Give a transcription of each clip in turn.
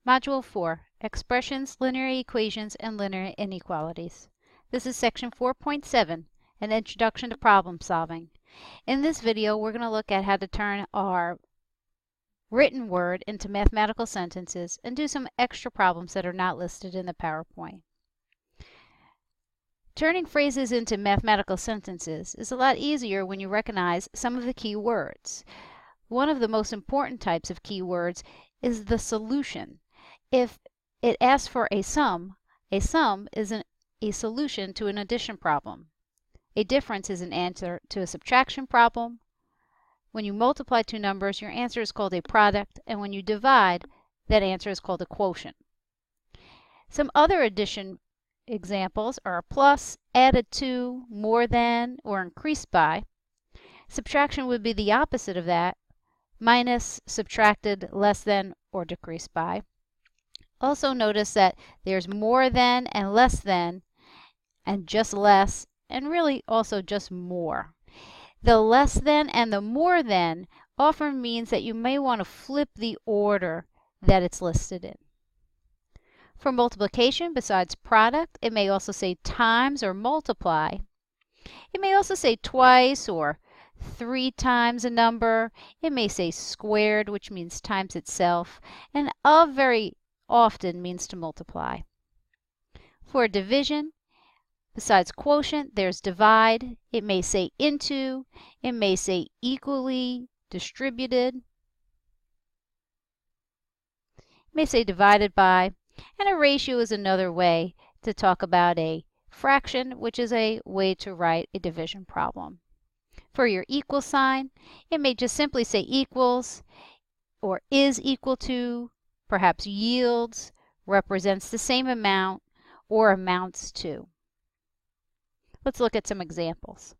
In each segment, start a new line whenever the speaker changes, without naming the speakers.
Module 4, Expressions, Linear Equations, and Linear Inequalities. This is Section 4.7, an Introduction to Problem Solving. In this video, we're going to look at how to turn our written word into mathematical sentences and do some extra problems that are not listed in the PowerPoint. Turning phrases into mathematical sentences is a lot easier when you recognize some of the key words. One of the most important types of key words is the solution. If it asks for a sum is a solution to an addition problem. A difference is an answer to a subtraction problem. When you multiply two numbers, your answer is called a product, and when you divide, that answer is called a quotient. Some other addition examples are plus, added to, more than, or increased by. Subtraction would be the opposite of that, minus, subtracted, less than, or decreased by. Also notice that there's more than and less than, and just less, and really also just more. The less than and the more than often means that you may want to flip the order that it's listed in. For multiplication, besides product, it may also say times or multiply. It may also say twice or 3 times a number. It may say squared, which means times itself, and of very often means to multiply. For division, besides quotient, there's divide. It may say into. It may say equally distributed. It may say divided by. And a ratio is another way to talk about a fraction, which is a way to write a division problem. For your equal sign, it may just simply say equals, or is equal to, perhaps yields, represents the same amount, or amounts to. Let's look at some examples.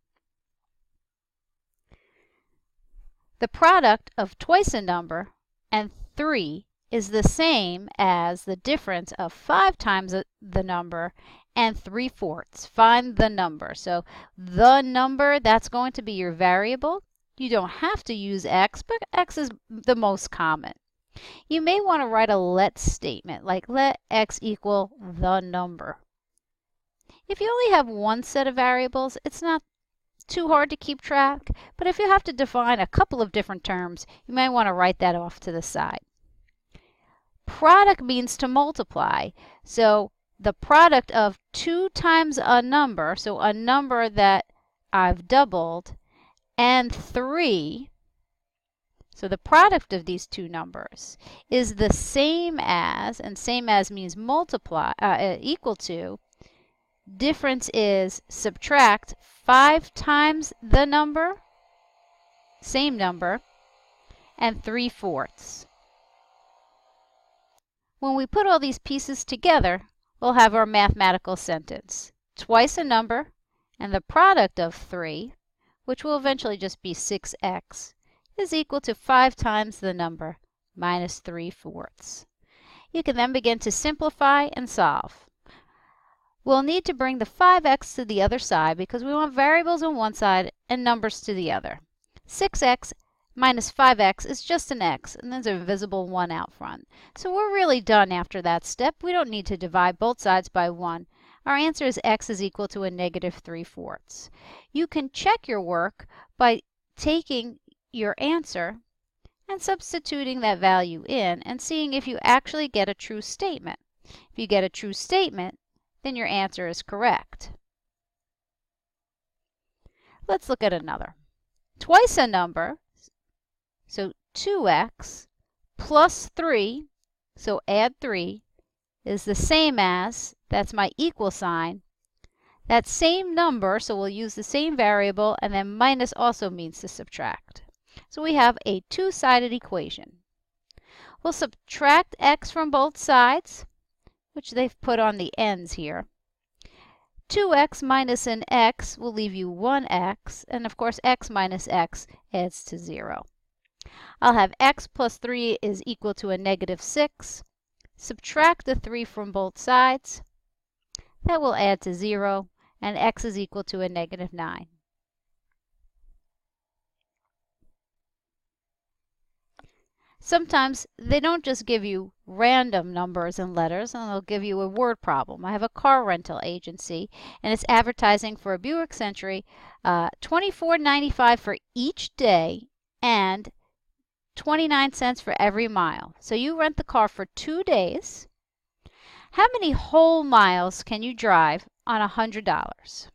The product of twice a number and 3 is the same as the difference of 5 times the number and 3/4. Find the number. So the number, that's going to be your variable. You don't have to use x, but x is the most common. You may want to write a let statement, like let x equal the number. If you only have one set of variables, it's not too hard to keep track, but if you have to define a couple of different terms, you might want to write that off to the side. Product means to multiply, so the product of 2 times a number, so a number that I've doubled, and 3, so the product of these two numbers is the same as, and same as means multiply, equal to, difference is subtract 5 times the number, same number, and 3/4. When we put all these pieces together, we'll have our mathematical sentence. Twice a number, and the product of 3, which will eventually just be 6x, is equal to 5 times the number minus 3/4. You can then begin to simplify and solve. We'll need to bring the 5x to the other side because we want variables on one side and numbers to the other. 6x minus 5x is just an x, and there's a invisible 1 out front. So we're really done after that step. We don't need to divide both sides by 1. Our answer is x is equal to a negative 3/4. You can check your work by taking your answer and substituting that value in and seeing if you actually get a true statement. If you get a true statement, then your answer is correct. Let's look at another. Twice a number, so 2x plus 3, so add 3, is the same as, that's my equal sign, that same number, so we'll use the same variable, and then minus also means to subtract. So we have a two-sided equation. We'll subtract x from both sides, which they've put on the ends here. 2x minus an x will leave you 1x, and of course x minus x adds to 0. I'll have x plus 3 is equal to a negative 6. Subtract the 3 from both sides. That will add to 0, and x is equal to a negative 9. Sometimes they don't just give you random numbers and letters, and they'll give you a word problem. I have a car rental agency, and it's advertising for a Buick Century, $24.95 for each day and 29 cents for every mile. So you rent the car for 2 days. How many whole miles can you drive on $100?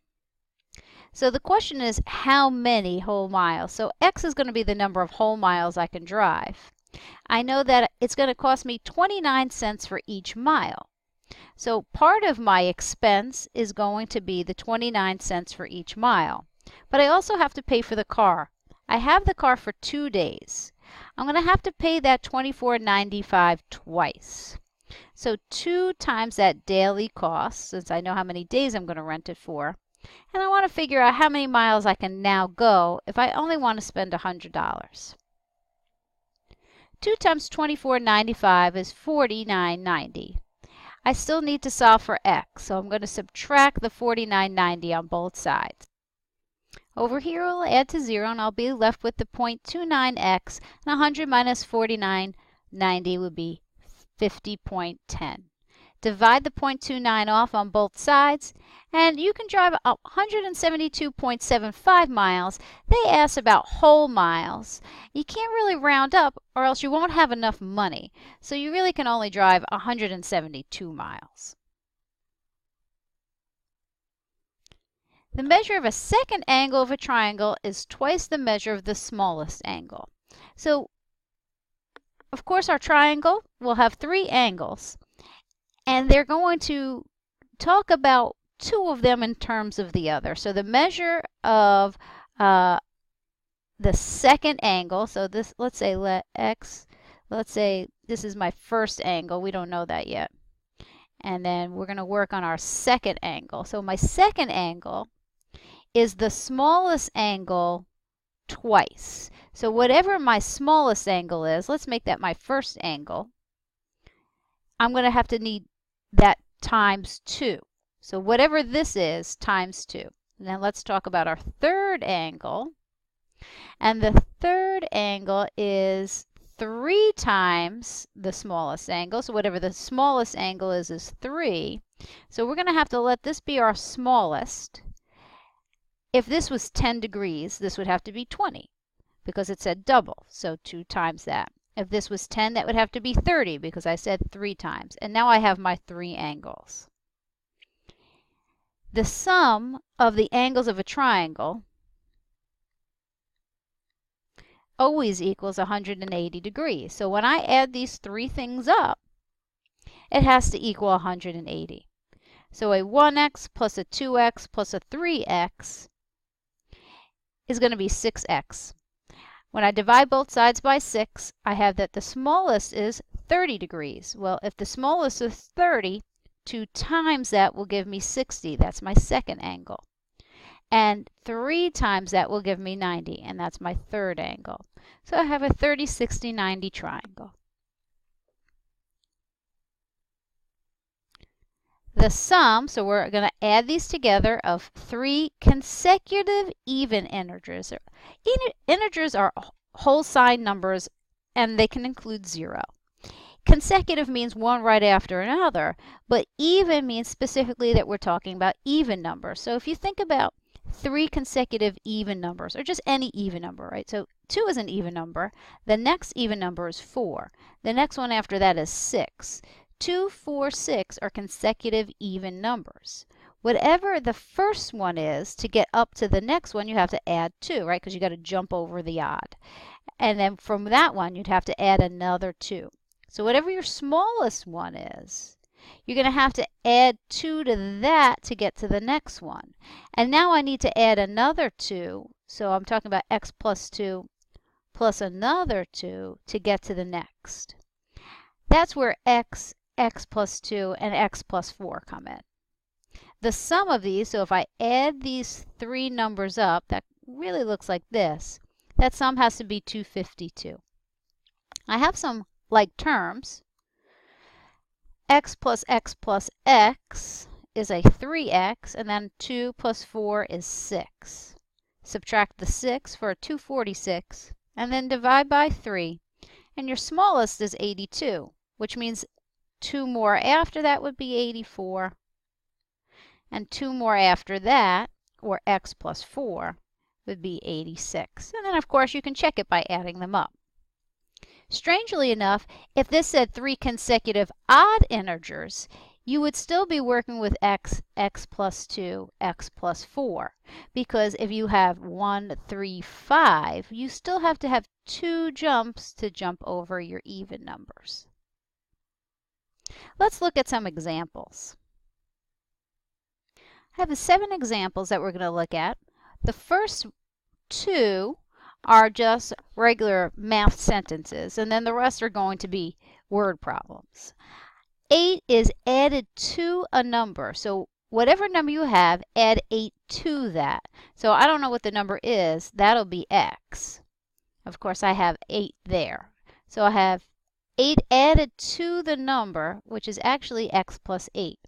So the question is, how many whole miles? So X is going to be the number of whole miles I can drive. I know that it's going to cost me 29 cents for each mile. So part of my expense is going to be the 29 cents for each mile. But I also have to pay for the car. I have the car for 2 days. I'm going to have to pay that $24.95 twice. So 2 times that daily cost, since I know how many days I'm going to rent it for. And I want to figure out how many miles I can now go if I only want to spend $100. 2 times $24.95 is $49.90. I still need to solve for X, so I'm going to subtract the $49.90 on both sides. Over here we'll add to 0 and I'll be left with the 0.29X, and 100 minus $49.90 would be 50.10. Divide the 0.29 off on both sides, and you can drive 172.75 miles. They ask about whole miles. You can't really round up or else you won't have enough money. So you really can only drive 172 miles. The measure of a second angle of a triangle is twice the measure of the smallest angle. So, of course, our triangle will have 3 angles. And they're going to talk about 2 of them in terms of the other. So the measure of the second angle, so this, let's say this is my first angle. We don't know that yet. And then we're going to work on our second angle. So my second angle is the smallest angle twice. So whatever my smallest angle is, let's make that my first angle. I'm going to have to need that times 2. So whatever this is, times 2. Now let's talk about our third angle. And the third angle is 3 times the smallest angle. So whatever the smallest angle is 3. So we're going to have to let this be our smallest. If this was 10 degrees, this would have to be 20 because it said double. So 2 times that. If this was 10, that would have to be 30 because I said 3 times. And now I have my 3 angles. The sum of the angles of a triangle always equals 180 degrees. So when I add these 3 things up, it has to equal 180. So a 1x plus a 2x plus a 3x is going to be 6x. When I divide both sides by 6, I have that the smallest is 30 degrees. Well, if the smallest is 30, 2 times that will give me 60. That's my second angle. And 3 times that will give me 90, and that's my third angle. So I have a 30, 60, 90 triangle. The sum, so we're going to add these together, of 3 consecutive even integers. Integers are whole sign numbers, and they can include 0. Consecutive means one right after another, but even means specifically that we're talking about even numbers. So if you think about 3 consecutive even numbers, or just any even number, right? So 2 is an even number. The next even number is 4. The next one after that is 6. 2, 4, 6 are consecutive even numbers. Whatever the first one is, to get up to the next one, you have to add 2, right? Because you got to jump over the odd. And then from that one, you'd have to add another 2. So whatever your smallest one is, you're going to have to add 2 to that to get to the next one. And now I need to add another 2. So I'm talking about x plus 2 plus another 2 to get to the next. That's where x plus 2, and x plus 4 come in. The sum of these, so if I add these 3 numbers up, that really looks like this. That sum has to be 252. I have some like terms. X plus x is a 3x, and then 2 plus 4 is 6. Subtract the 6 for a 246, and then divide by 3, And your smallest is 82, which means 2 more after that would be 84. And 2 more after that, or x plus 4, would be 86. And then, of course, you can check it by adding them up. Strangely enough, if this said 3 consecutive odd integers, you would still be working with x, x plus 2, x plus 4. Because if you have 1, 3, 5, you still have to have 2 jumps to jump over your even numbers. Let's look at some examples. I have 7 examples that we're going to look at. The first 2 are just regular math sentences, and then the rest are going to be word problems. 8 is added to a number. So whatever number you have, add 8 to that. So I don't know what the number is. That'll be x. Of course, I have 8 there. So I have 8 added to the number, which is actually x plus 8.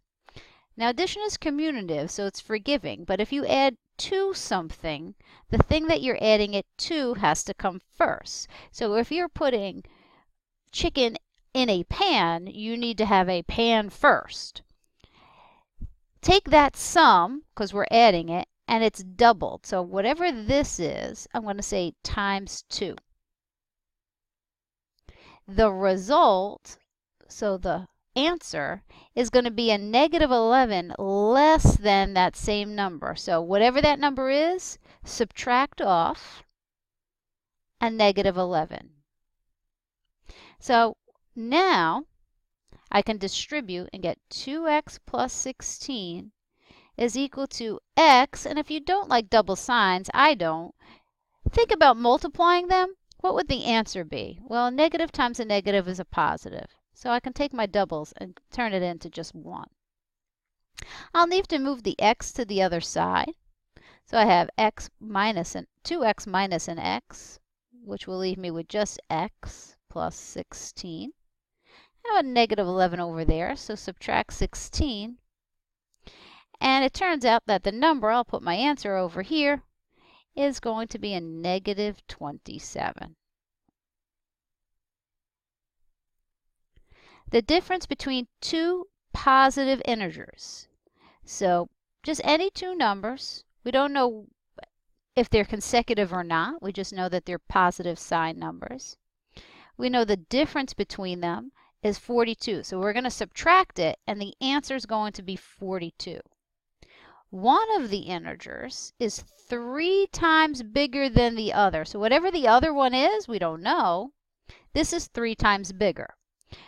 Now, addition is commutative, so it's forgiving. But if you add to something, the thing that you're adding it to has to come first. So if you're putting chicken in a pan, you need to have a pan first. Take that sum, because we're adding it, and it's doubled. So whatever this is, I'm going to say times 2. The result, so the answer, is going to be a negative 11 less than that same number. So whatever that number is, subtract off a negative 11. So now I can distribute and get 2x plus 16 is equal to x. And if you don't like double signs, I don't, think about multiplying them. What would the answer be? Well, a negative times a negative is a positive. So I can take my doubles and turn it into just 1. I'll need to move the x to the other side. So I have x minus 2x minus an x, which will leave me with just x plus 16. I have a negative 11 over there, so subtract 16. And it turns out that the number, I'll put my answer over here, is going to be a negative 27. The difference between 2 positive integers. So just any 2 numbers. We don't know if they're consecutive or not. We just know that they're positive sign numbers. We know the difference between them is 42. So we're going to subtract it, and the answer is going to be 42. One of the integers is 3 times bigger than the other. So whatever the other one is, we don't know. This is 3 times bigger.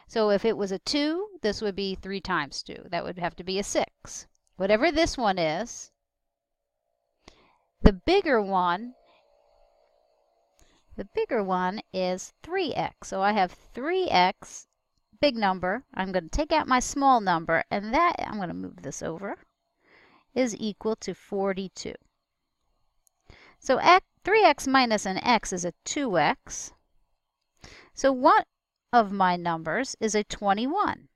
So if it was a 2, this would be 3 times 2. That would have to be a 6. Whatever this one is, the bigger one is 3x. So I have 3x, big number. I'm going to take out my small number, and that, I'm going to move this over, is equal to 42. So 3x minus an x is a 2x. So one of my numbers is a 21.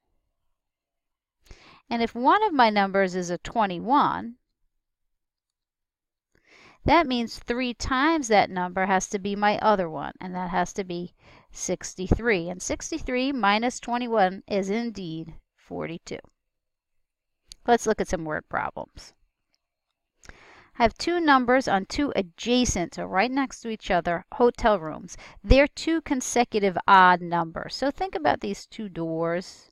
And if one of my numbers is a 21, that means 3 times that number has to be my other one, and that has to be 63. And 63 minus 21 is indeed 42. Let's look at some word problems. I have 2 numbers on 2 adjacent, so right next to each other, hotel rooms. They're 2 consecutive odd numbers. So think about these 2 doors,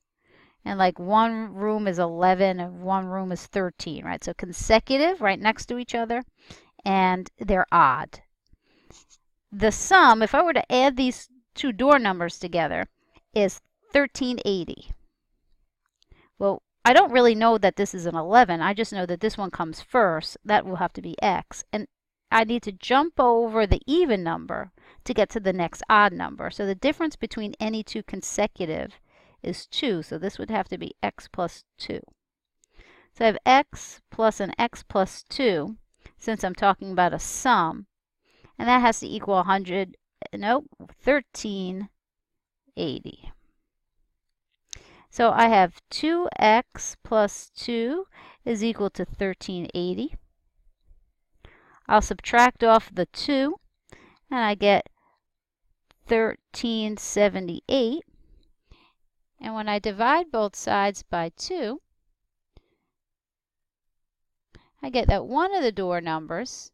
and like one room is 11 and one room is 13, right? So consecutive, right next to each other, and they're odd. The sum, if I were to add these 2 door numbers together, is 1380. Well, I don't really know that this is an 11. I just know that this one comes first. That will have to be x. And I need to jump over the even number to get to the next odd number. So the difference between any 2 consecutive is 2. So this would have to be x plus 2. So I have x plus an x plus 2, since I'm talking about a sum. And that has to equal 1380. So I have 2x plus 2 is equal to 1380. I'll subtract off the 2, and I get 1378. And when I divide both sides by 2, I get that one of the door numbers,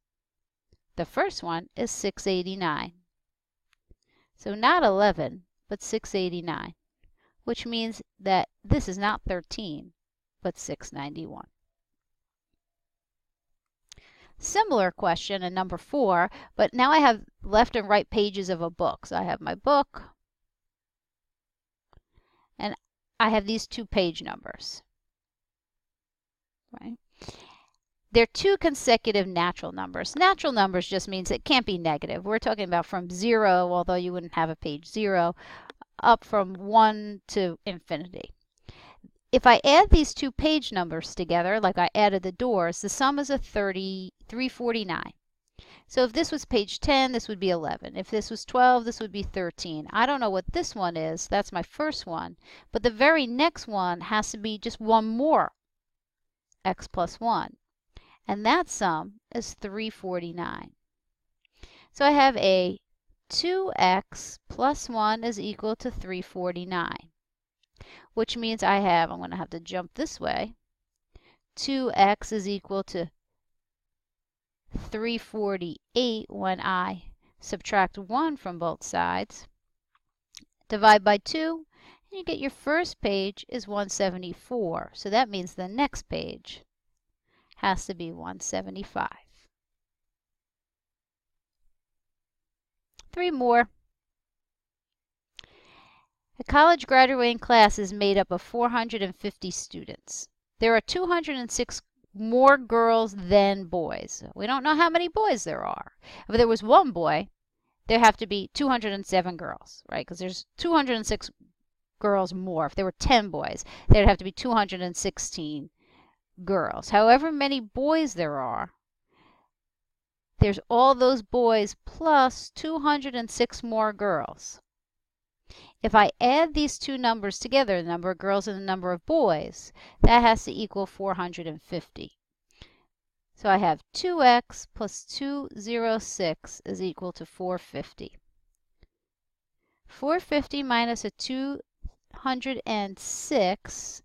the first one, is 689. So not 11, but 689, which means that this is not 13, but 691. Similar question in number 4, but now I have left and right pages of a book. So I have my book, and I have these 2 page numbers. Right? They're 2 consecutive natural numbers. Natural numbers just means it can't be negative. We're talking about from 0, although you wouldn't have a page 0, up from 1 to infinity. If I add these 2 page numbers together, like I added the doors, the sum is a 349. So if this was page 10, this would be 11. If this was 12, this would be 13. I don't know what this one is. That's my first one. But the very next one has to be just one more, x plus 1. And that sum is 349. So I have a 2x plus 1 is equal to 349. Which means I'm going to have to jump this way. 2x is equal to 348 when I subtract 1 from both sides. Divide by 2, and you get your first page is 174. So that means the next page has to be 175. 3 more. A college graduating class is made up of 450 students. There are 206 more girls than boys. We don't know how many boys there are. If there was 1 boy, there have to be 207 girls, right? Because there's 206 girls more. If there were 10 boys, there'd have to be 216 girls. However many boys there are, there's all those boys plus 206 more girls. If I add these 2 numbers together, the number of girls and the number of boys, that has to equal 450. So I have 2x plus 206 is equal to 450. 450 minus a 206,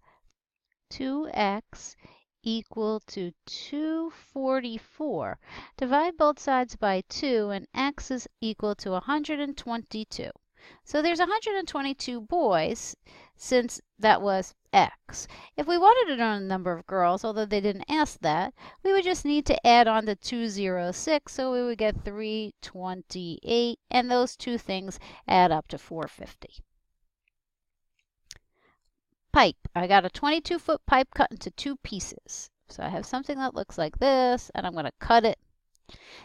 2x equal to 244. Divide both sides by 2, and x is equal to 122. So there's 122 boys, since that was x. If we wanted to know the number of girls, although they didn't ask that, we would just need to add on the 206, so we would get 328, and those 2 things add up to 450. Pipe. I got a 22-foot pipe cut into 2 pieces. So I have something that looks like this, and I'm going to cut it.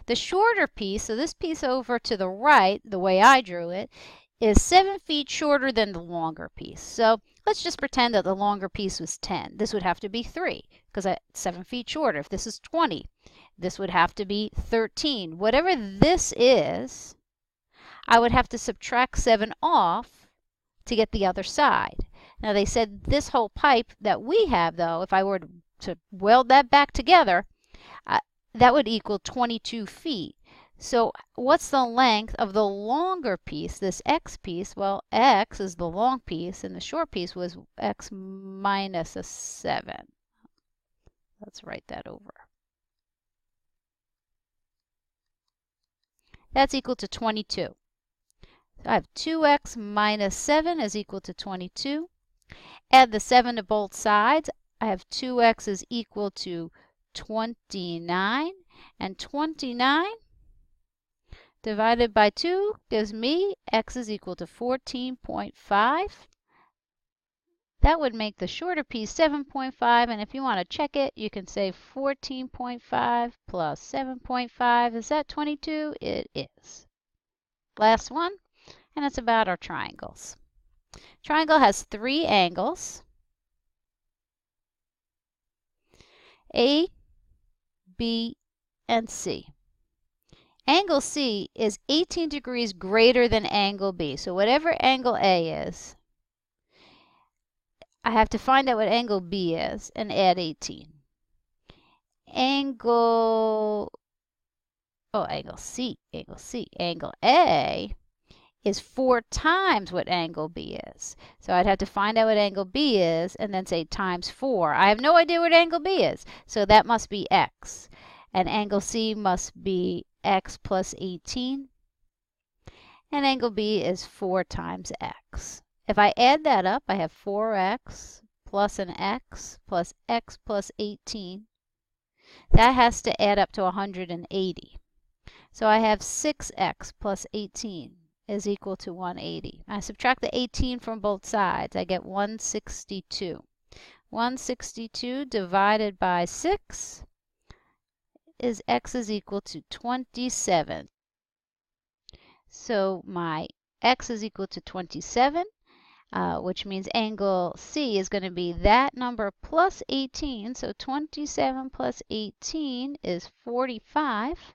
The shorter piece, so this piece over to the right, the way I drew it, is 7 feet shorter than the longer piece. So let's just pretend that the longer piece was 10. This would have to be 3, because it's 7 feet shorter. If this is 20, this would have to be 13. Whatever this is, I would have to subtract 7 off to get the other side. Now they said this whole pipe that we have, though, if I were to weld that back together, that would equal 22 feet. So what's the length of the longer piece, this x piece? Well, x is the long piece, and the short piece was x minus a 7. Let's write that over. That's equal to 22. So I have 2x minus 7 is equal to 22. Add the 7 to both sides. I have 2x is equal to 29. And 29 divided by 2 gives me x is equal to 14.5. That would make the shorter piece 7.5. And if you want to check it, you can say 14.5 plus 7.5. Is that 22? It is. Last one, and it's about our triangles. Triangle has 3 angles. A, B, and C. Angle C is 18 degrees greater than angle B. So whatever angle A is, I have to find out what angle B is and add 18. Angle C. Angle A is 4 times what angle B is. So I'd have to find out what angle B is and then say times 4. I have no idea what angle B is, so that must be x. And angle C must be x plus 18. And angle B is 4 times x. If I add that up, I have 4x plus an x plus 18. That has to add up to 180. So I have 6x plus 18 is equal to 180. I subtract the 18 from both sides. I get 162. 162 divided by 6 is x is equal to 27. So my x is equal to 27, which means angle C is going to be that number plus 18. So 27 plus 18 is 45.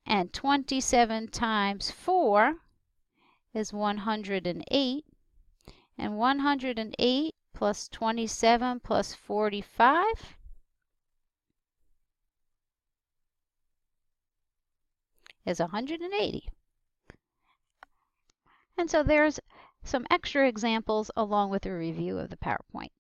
And 27 times 4 is 108. And 108 plus 27 plus 45 is 180. And so there's some extra examples along with a review of the PowerPoint.